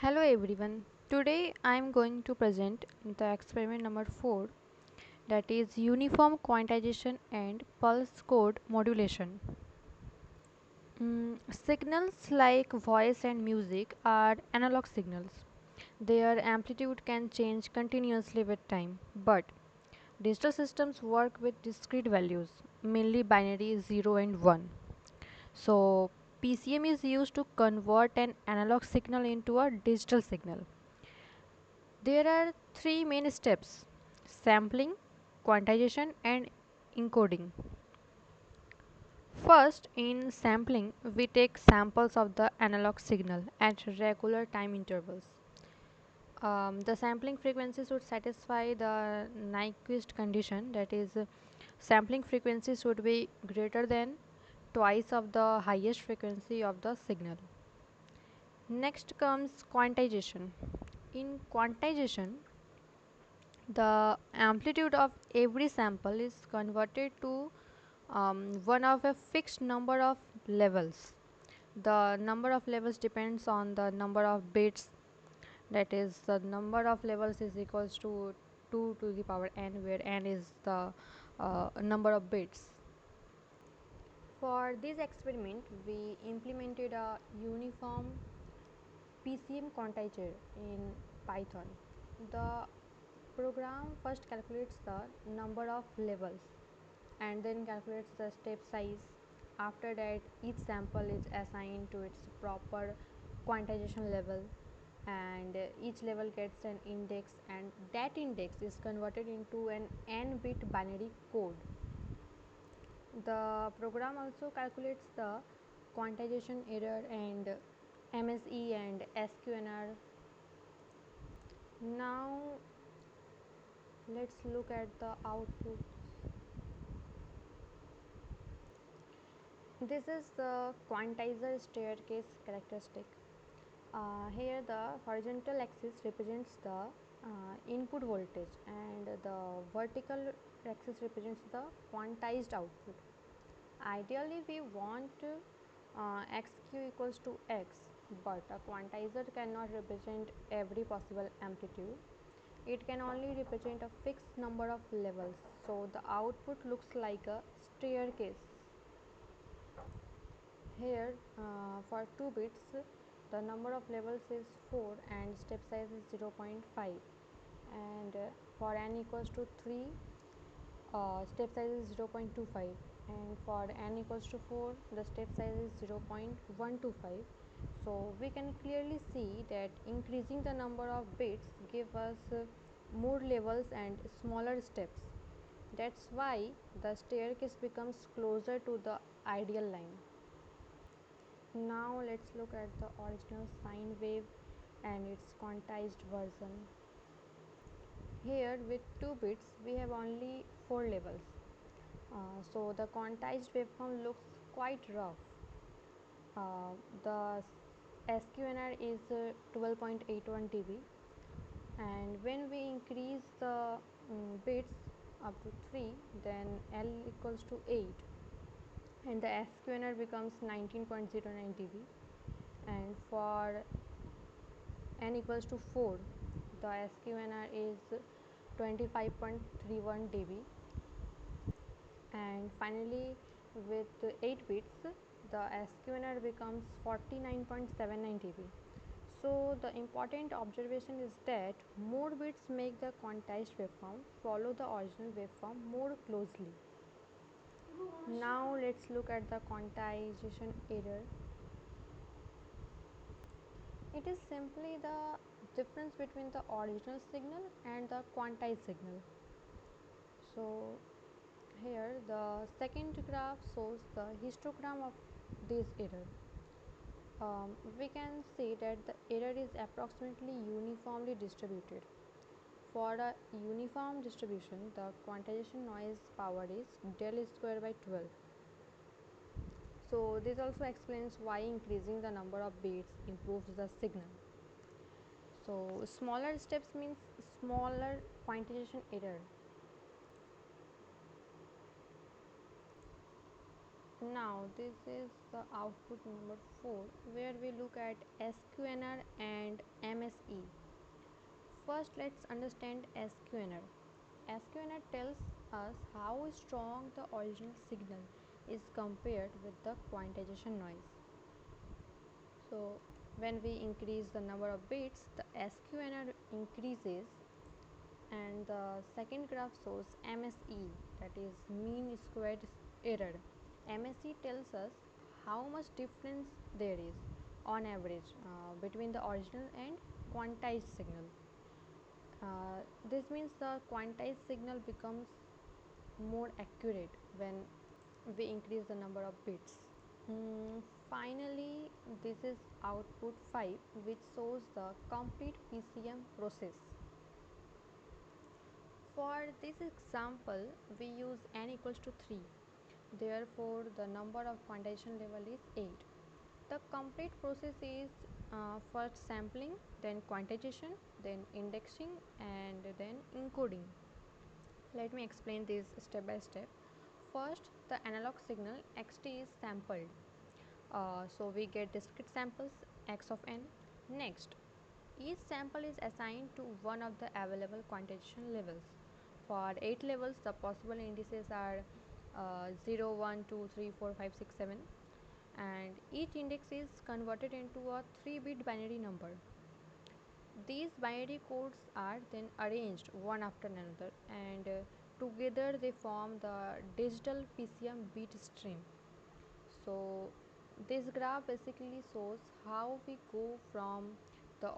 Hello everyone. Today I am going to present the experiment number 4, that is uniform quantization and pulse code modulation. Signals like voice and music are analog signals. Their amplitude can change continuously with time, but digital systems work with discrete values, mainly binary 0 and 1. So PCM is used to convert an analog signal into a digital signal. There are three main steps: sampling, quantization, and encoding. First, in sampling, we take samples of the analog signal at regular time intervals. The sampling frequency should satisfy the Nyquist condition, that is, sampling frequency should be greater than twice of the highest frequency of the signal. Next comes quantization. In quantization, the amplitude of every sample is converted to one of a fixed number of levels. The number of levels depends on the number of bits, that is, the number of levels is equals to 2 to the power n, where n is the number of bits. For this experiment, we implemented a uniform PCM quantizer in Python. The program first calculates the number of levels and then calculates the step size. After that, each sample is assigned to its proper quantization level, and each level gets an index, and that index is converted into an n bit binary code. The program also calculates the quantization error and MSE and SQNR. Now let's look at the output. This is the quantizer staircase characteristic. Here the horizontal axis represents the input voltage and the vertical axis represents the quantized output. Ideally we want xq equals to x, but a quantizer cannot represent every possible amplitude. It can only represent a fixed number of levels, so the output looks like a staircase. Here for 2 bits the number of levels is 4 and step size is 0.5, and for n equals to 3 step size is 0.25, and for n equals to 4 the step size is 0.125. So we can clearly see that increasing the number of bits give us more levels and smaller steps. That's why the staircase becomes closer to the ideal line. Now let's look at the original sine wave and its quantized version. Here with 2 bits we have only 4 levels, so the quantized waveform looks quite rough. The SQNR is 12.81 dB, and when we increase the bits up to 3, then L equals to 8 and the SQNR becomes 19.09 dB, and for n equals to 4 the SQNR is 25.31 dB, and finally with 8 bits the SQNR becomes 49.79 dB. So the important observation is that more bits make the quantized waveform follow the original waveform more closely. Now let's look at the quantization error. It is simply the difference between the original signal and the quantized signal. So here the second graph shows the histogram of this error. We can see that the error is approximately uniformly distributed. For a uniform distribution, the quantization noise power is del square by 12. So this also explains why increasing the number of bits improves the signal. So smaller steps means smaller quantization error. Now this is the output number 4, where we look at SQNR and MSE. First, let's understand SQNR. SQNR tells us how strong the original signal is compared with the quantization noise. So, when we increase the number of bits, the SQNR increases, and the second graph shows MSE, that is mean squared error. MSE tells us how much difference there is on average between the original and quantized signal. This means the quantized signal becomes more accurate when we increase the number of bits. Finally, this is output 5, which shows the complete PCM process. For this example, we use n equals to 3. Therefore, the number of quantization level is 8. The complete process is first sampling, then quantization, then indexing, and then encoding. Let me explain this step by step. First, the analog signal xt is sampled. So we get discrete samples x of n. Next, each sample is assigned to one of the available quantization levels. For 8 levels, the possible indices are 0, 1, 2, 3, 4, 5, 6, 7, and each index is converted into a 3-bit binary number. These binary codes are then arranged one after another, and together they form the digital PCM bit stream. So this graph basically shows how we go from the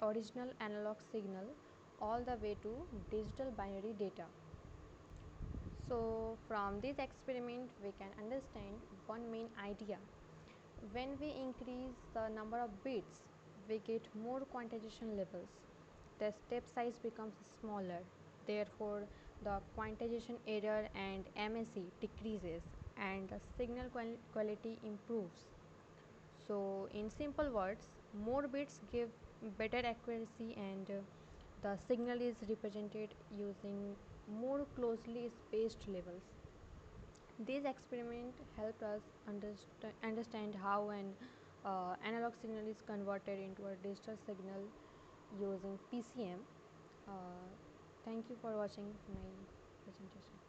original analog signal all the way to digital binary data. So from this experiment we can understand one main idea. When we increase the number of bits, we get more quantization levels. The step size becomes smaller. Therefore, the quantization error and MSE decreases and the signal quality improves. So, in simple words, more bits give better accuracy, and the signal is represented using more closely spaced levels. This experiment helped us understand how an analog signal is converted into a digital signal using PCM. Thank you for watching my presentation.